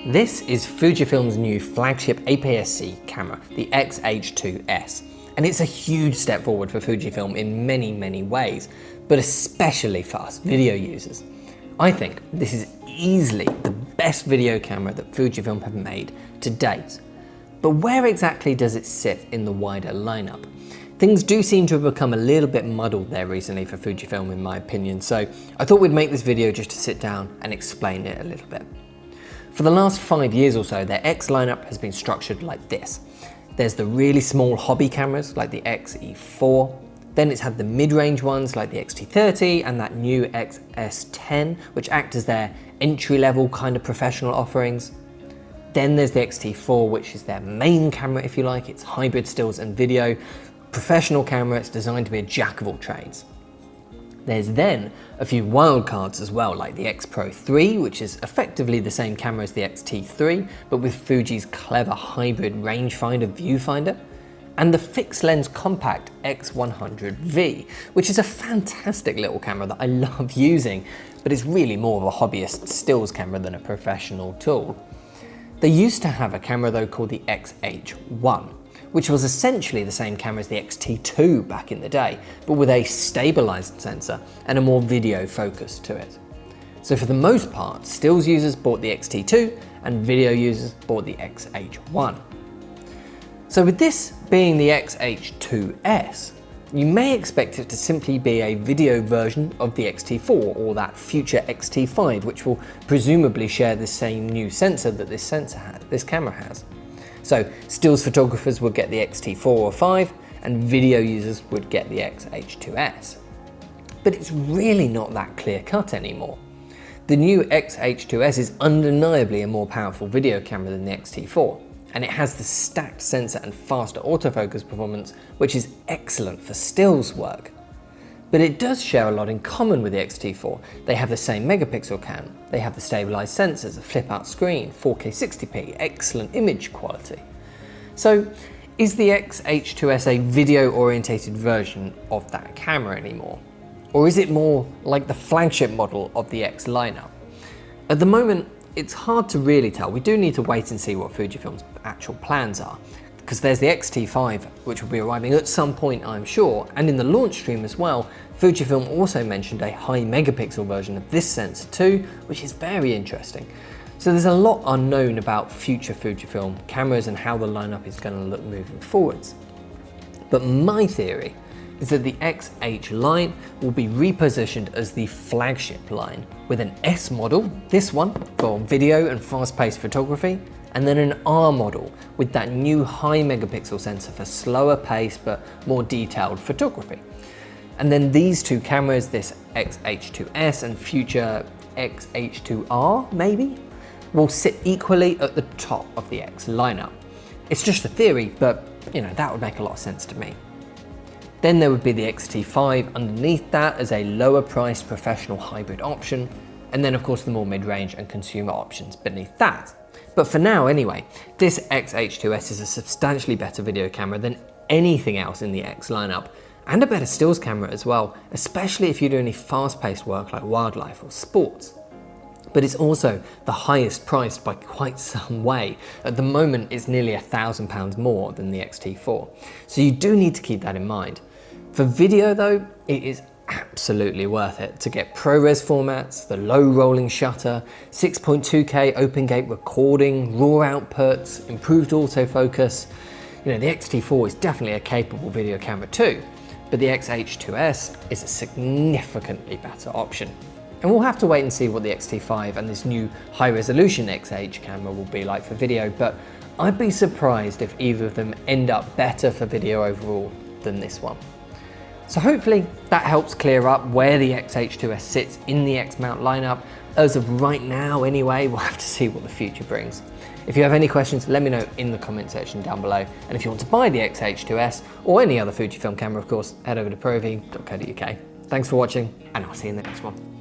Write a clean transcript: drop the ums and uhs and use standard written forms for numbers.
This is Fujifilm's new flagship APS-C camera, the X-H2s, and it's a huge step forward for Fujifilm in many ways, but especially for us video users. I think this is easily the best video camera that Fujifilm have made to date. But where exactly does it sit in the wider lineup? Things do seem to have become a little bit muddled there recently for Fujifilm in my opinion, so I thought we'd make this video just to sit down and explain it a little bit. For the last 5 years or so, their X lineup has been structured like this. There's the really small hobby cameras like the X-E4, then it's had the mid-range ones like the X-T30 and that new X-S10, which act as their entry-level kind of professional offerings. Then there's the X-T4, which is their main camera if you like. It's hybrid stills and video, professional camera. It's designed to be a jack of all trades. There's then a few wildcards as well, like the X Pro 3, which is effectively the same camera as the X-T3, but with Fuji's clever hybrid rangefinder viewfinder, and the fixed lens compact X100V, which is a fantastic little camera that I love using, but it's really more of a hobbyist stills camera than a professional tool. They used to have a camera though called the X-H1, which was essentially the same camera as the X-T2 back in the day, but with a stabilized sensor and a more video focus to it. So for the most part, stills users bought the X-T2 and video users bought the X-H1. So with this being the X-H2s, you may expect it to simply be a video version of the X-T4 or that future X-T5, which will presumably share the same new sensor that this camera has. So stills photographers would get the X-T4 or 5 and video users would get the X-H2s. But it's really not that clear cut anymore. The new X-H2s is undeniably a more powerful video camera than the X-T4, and it has the stacked sensor and faster autofocus performance, which is excellent for stills work. But it does share a lot in common with the X-T4. They have the same megapixel cam, they have the stabilized sensors, a flip-out screen, 4K 60p, excellent image quality. So is the X-H2s a video-orientated version of that camera anymore? Or is it more like the flagship model of the X lineup? At the moment, it's hard to really tell. We do need to wait and see what Fujifilm's actual plans are, because there's the X-T5, which will be arriving at some point, I'm sure, and in the launch stream as well, Fujifilm also mentioned a high megapixel version of this sensor too, which is very interesting. So there's a lot unknown about future Fujifilm cameras and how the lineup is going to look moving forwards. But my theory is that the X-H line will be repositioned as the flagship line, with an S model, this one, for video and fast-paced photography, and then an R model with that new high megapixel sensor for slower pace but more detailed photography. And then these two cameras, this X-H2s and future X-H2R maybe, will sit equally at the top of the X lineup. It's just a theory, but that would make a lot of sense to me. Then there would be the X-T5 underneath that as a lower priced professional hybrid option, and then of course the more mid-range and consumer options beneath that. But for now anyway, this X-H2s is a substantially better video camera than anything else in the X lineup, and a better stills camera as well, especially if you do any fast-paced work like wildlife or sports. But it's also the highest priced by quite some way. At the moment it's nearly £1,000 more than the X-T4, so you do need to keep that in mind. For video though, it is absolutely worth it to get ProRes formats, the low rolling shutter, 6.2K open gate recording, raw outputs, improved autofocus. The X-T4 is definitely a capable video camera too, but the X-H2s is a significantly better option. And we'll have to wait and see what the X-T5 and this new high resolution X-H camera will be like for video, but I'd be surprised if either of them end up better for video overall than this one. So hopefully that helps clear up where the X-H2s sits in the X mount lineup. As of right now anyway, we'll have to see what the future brings. If you have any questions, let me know in the comment section down below. And if you want to buy the X-H2s or any other Fujifilm camera, of course, head over to provi.co.uk. Thanks for watching, and I'll see you in the next one.